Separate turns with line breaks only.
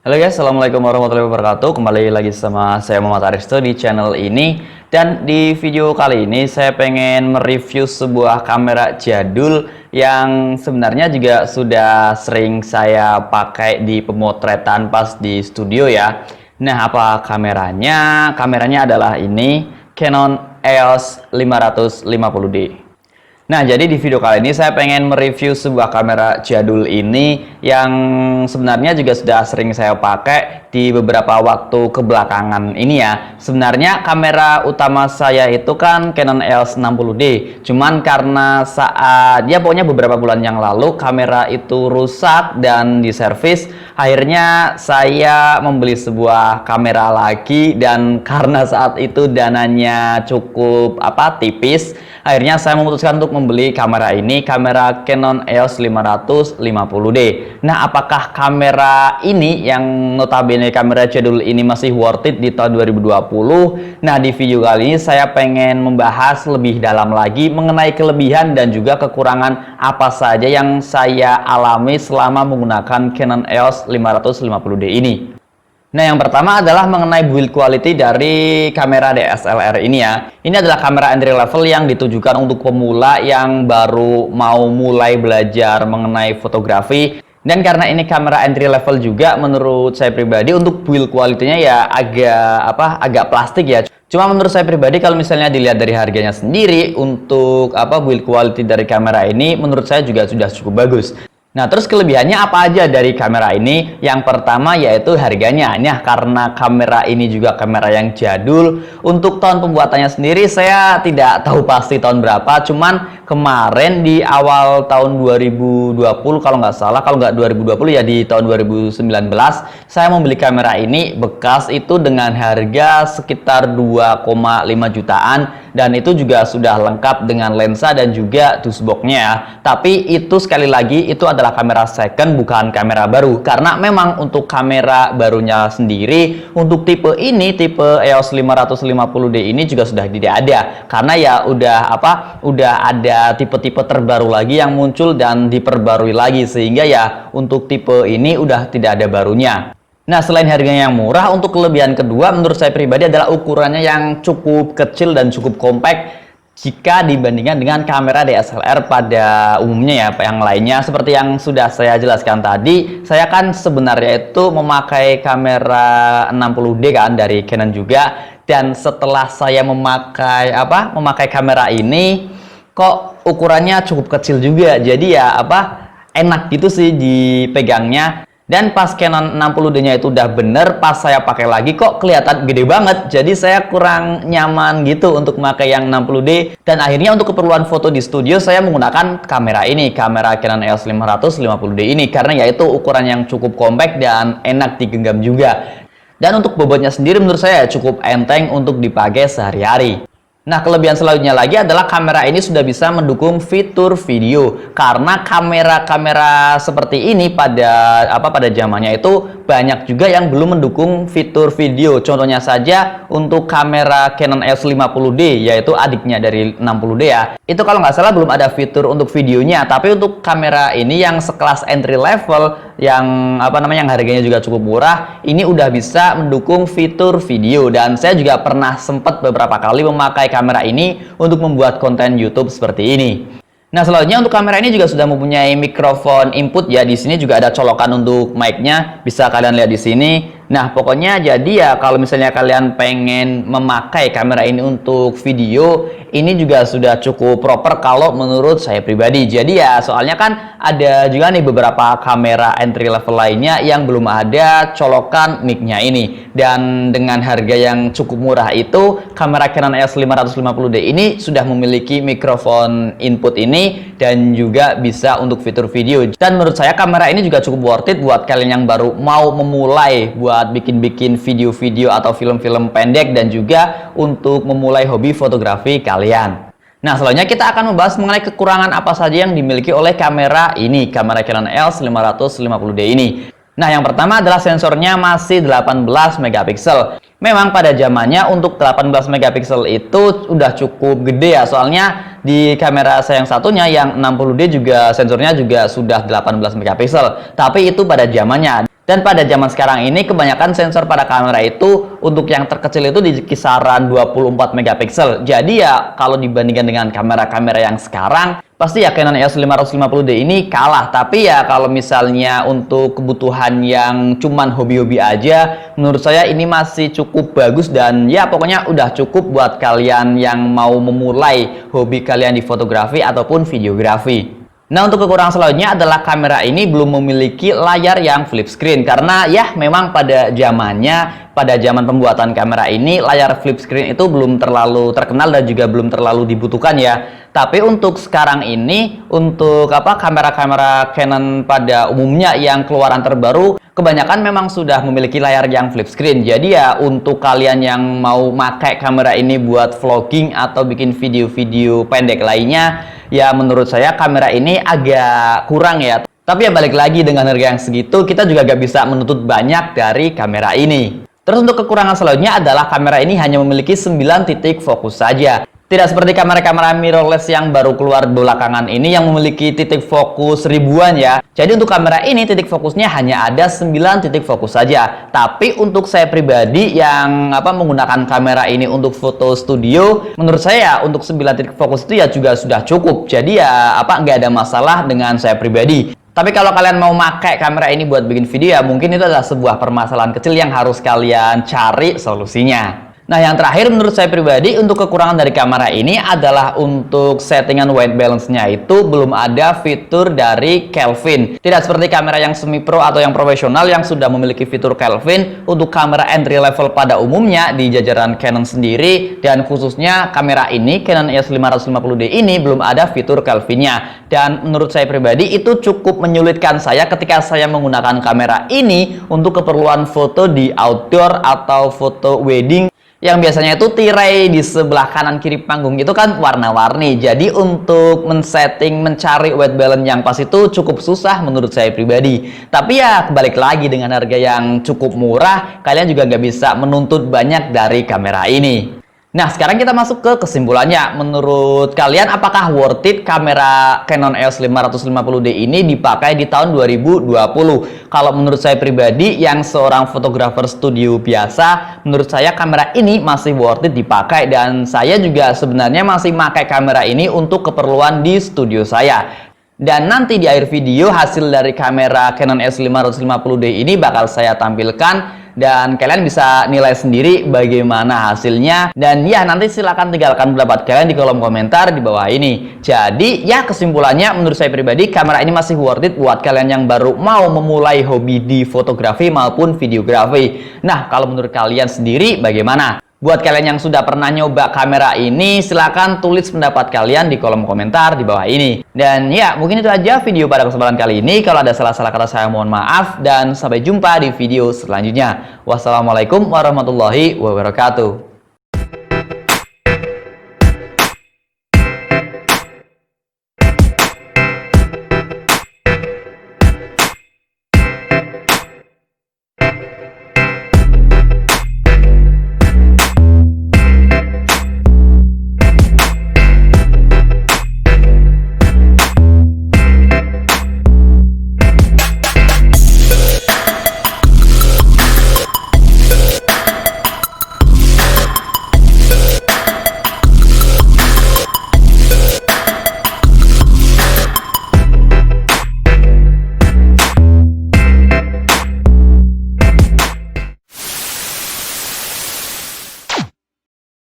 Halo guys, assalamualaikum warahmatullahi wabarakatuh. Kembali lagi sama saya Muhammad Aristo di channel ini. Dan di video kali ini saya pengen mereview sebuah kamera jadul yang sebenarnya juga sudah sering saya pakai di pemotretan pas di studio ya. Nah, apa kameranya? Kameranya adalah ini, Canon EOS 550D. Nah, jadi di video kali ini saya pengen mereview sebuah kamera jadul ini yang sebenarnya juga sudah sering saya pakai di beberapa waktu kebelakangan ini ya. Sebenarnya kamera utama saya itu kan Canon EOS 60D. Cuman karena saat ya pokoknya beberapa bulan yang lalu kamera itu rusak dan diservis, akhirnya saya membeli sebuah kamera lagi dan karena saat itu dananya cukup tipis, akhirnya saya memutuskan untuk membeli kamera ini, kamera Canon EOS 550D. Nah, apakah kamera ini yang notabene kamera jadul ini masih worth it di tahun 2020? Nah, di video kali ini saya pengen membahas lebih dalam lagi mengenai kelebihan dan juga kekurangan apa saja yang saya alami selama menggunakan Canon EOS 550D ini. Nah, yang pertama adalah mengenai build quality dari kamera DSLR ini ya. Ini adalah kamera entry level yang ditujukan untuk pemula yang baru mau mulai belajar mengenai fotografi. Dan karena ini kamera entry level juga, menurut saya pribadi untuk build quality-nya ya agak plastik ya. Cuma menurut saya pribadi kalau misalnya dilihat dari harganya sendiri, untuk build quality dari kamera ini menurut saya juga sudah cukup bagus. Nah, terus kelebihannya apa aja dari kamera ini? Yang pertama yaitu harganya. Nah, karena kamera ini juga kamera yang jadul, untuk tahun pembuatannya sendiri saya tidak tahu pasti tahun berapa, cuman kemarin di awal tahun 2020 kalau nggak salah, kalau nggak 2020 ya di tahun 2019, saya membeli kamera ini bekas itu dengan harga sekitar 2,5 jutaan dan itu juga sudah lengkap dengan lensa dan juga dashboardnya ya. Tapi itu sekali lagi itu adalah kamera second, bukan kamera baru, karena memang untuk kamera barunya sendiri untuk tipe ini, tipe EOS 550D ini juga sudah tidak ada, karena ya udah ada tipe-tipe terbaru lagi yang muncul dan diperbarui lagi, sehingga ya untuk tipe ini udah tidak ada barunya. Nah, selain harganya yang murah, untuk kelebihan kedua menurut saya pribadi adalah ukurannya yang cukup kecil dan cukup compact jika dibandingkan dengan kamera DSLR pada umumnya ya, yang lainnya. Seperti yang sudah saya jelaskan tadi, saya kan sebenarnya itu memakai kamera 60D kan dari Canon juga, dan setelah saya memakai kamera ini kok ukurannya cukup kecil juga, jadi ya enak gitu sih dipegangnya. Dan pas Canon 60D-nya itu udah bener, pas saya pakai lagi kok kelihatan gede banget. Jadi saya kurang nyaman gitu untuk memakai yang 60D. Dan akhirnya untuk keperluan foto di studio saya menggunakan kamera ini, kamera Canon EOS 550D ini, karena yaitu ukuran yang cukup compact dan enak digenggam juga. Dan untuk bobotnya sendiri menurut saya cukup enteng untuk dipakai sehari-hari. Nah, kelebihan selanjutnya lagi adalah kamera ini sudah bisa mendukung fitur video, karena kamera-kamera seperti ini pada zamannya itu banyak juga yang belum mendukung fitur video. Contohnya saja untuk kamera Canon EOS 50D, yaitu adiknya dari 60D ya. Itu kalau nggak salah belum ada fitur untuk videonya, tapi untuk kamera ini yang sekelas entry level yang yang harganya juga cukup murah, ini udah bisa mendukung fitur video. Dan saya juga pernah sempat beberapa kali memakai kamera ini untuk membuat konten YouTube seperti ini. Nah, selanjutnya untuk kamera ini juga sudah mempunyai mikrofon input ya. Di sini juga ada colokan untuk mic-nya, bisa kalian lihat di sini. Nah, pokoknya jadi ya kalau misalnya kalian pengen memakai kamera ini untuk video, ini juga sudah cukup proper kalau menurut saya pribadi. Jadi ya soalnya kan ada juga nih beberapa kamera entry level lainnya yang belum ada colokan mic-nya ini. Dan dengan harga yang cukup murah itu, kamera Canon EOS 550D ini sudah memiliki mikrofon input ini dan juga bisa untuk fitur video. Dan menurut saya kamera ini juga cukup worth it buat kalian yang baru mau memulai buat bikin-bikin video-video atau film-film pendek, dan juga untuk memulai hobi fotografi kalian. Nah, selanjutnya kita akan membahas mengenai kekurangan apa saja yang dimiliki oleh kamera ini, kamera Canon EOS 550D ini. Nah, yang pertama adalah sensornya masih 18 megapiksel. Memang pada zamannya untuk 18 megapiksel itu udah cukup gede ya, soalnya di kamera saya yang satunya yang 60D juga sensornya juga sudah 18 megapiksel. Tapi itu pada zamannya. Dan pada zaman sekarang ini kebanyakan sensor pada kamera itu untuk yang terkecil itu di kisaran 24 megapiksel. Jadi ya kalau dibandingkan dengan kamera-kamera yang sekarang pasti ya Canon EOS 550D ini kalah. Tapi ya kalau misalnya untuk kebutuhan yang cuman hobi-hobi aja, menurut saya ini masih cukup bagus dan ya pokoknya udah cukup buat kalian yang mau memulai hobi kalian di fotografi ataupun videografi. Nah, untuk kekurangan selanjutnya adalah kamera ini belum memiliki layar yang flip screen karena ya memang pada zaman pembuatan kamera ini layar flip screen itu belum terlalu terkenal dan juga belum terlalu dibutuhkan ya. Tapi untuk sekarang ini untuk kamera-kamera Canon pada umumnya yang keluaran terbaru kebanyakan memang sudah memiliki layar yang flip screen. Jadi ya untuk kalian yang mau pakai kamera ini buat vlogging atau bikin video-video pendek lainnya, ya menurut saya kamera ini agak kurang ya. Tapi ya balik lagi dengan harga yang segitu kita juga gak bisa menuntut banyak dari kamera ini. Terus untuk kekurangan selanjutnya adalah kamera ini hanya memiliki 9 titik fokus saja. Tidak seperti kamera-kamera mirrorless yang baru keluar belakangan ini yang memiliki titik fokus ribuan ya. Jadi untuk kamera ini titik fokusnya hanya ada 9 titik fokus saja. Tapi untuk saya pribadi yang menggunakan kamera ini untuk foto studio, menurut saya untuk 9 titik fokus itu ya juga sudah cukup. Jadi ya nggak ada masalah dengan saya pribadi. Tapi kalau kalian mau pakai kamera ini buat bikin video ya mungkin itu adalah sebuah permasalahan kecil yang harus kalian cari solusinya. Nah, yang terakhir menurut saya pribadi untuk kekurangan dari kamera ini adalah untuk settingan white balance-nya itu belum ada fitur dari Kelvin. Tidak seperti kamera yang semi pro atau yang profesional yang sudah memiliki fitur Kelvin. Untuk kamera entry level pada umumnya di jajaran Canon sendiri dan khususnya kamera ini Canon EOS 550D ini belum ada fitur Kelvin-nya. Dan menurut saya pribadi itu cukup menyulitkan saya ketika saya menggunakan kamera ini untuk keperluan foto di outdoor atau foto wedding yang biasanya itu tirai di sebelah kanan kiri panggung itu kan warna-warni. Jadi untuk mencari white balance yang pas itu cukup susah menurut saya pribadi. Tapi ya balik lagi dengan harga yang cukup murah, kalian juga nggak bisa menuntut banyak dari kamera ini. Nah, sekarang kita masuk ke kesimpulannya. Menurut kalian apakah worth it kamera Canon EOS 550D ini dipakai di tahun 2020? Kalau menurut saya pribadi yang seorang fotografer studio biasa, menurut saya kamera ini masih worth it dipakai dan saya juga sebenarnya masih pakai kamera ini untuk keperluan di studio saya. Dan nanti di akhir video hasil dari kamera Canon EOS 550D ini bakal saya tampilkan dan kalian bisa nilai sendiri bagaimana hasilnya. Dan ya nanti silahkan tinggalkan pendapat kalian di kolom komentar di bawah ini. Jadi ya kesimpulannya menurut saya pribadi kamera ini masih worth it buat kalian yang baru mau memulai hobi di fotografi maupun videografi. Nah, kalau menurut kalian sendiri bagaimana? Buat kalian yang sudah pernah nyoba kamera ini, silahkan tulis pendapat kalian di kolom komentar di bawah ini. Dan ya, mungkin itu aja video pada kesempatan kali ini. Kalau ada salah-salah kata saya mohon maaf. Dan sampai jumpa di video selanjutnya. Wassalamualaikum warahmatullahi wabarakatuh.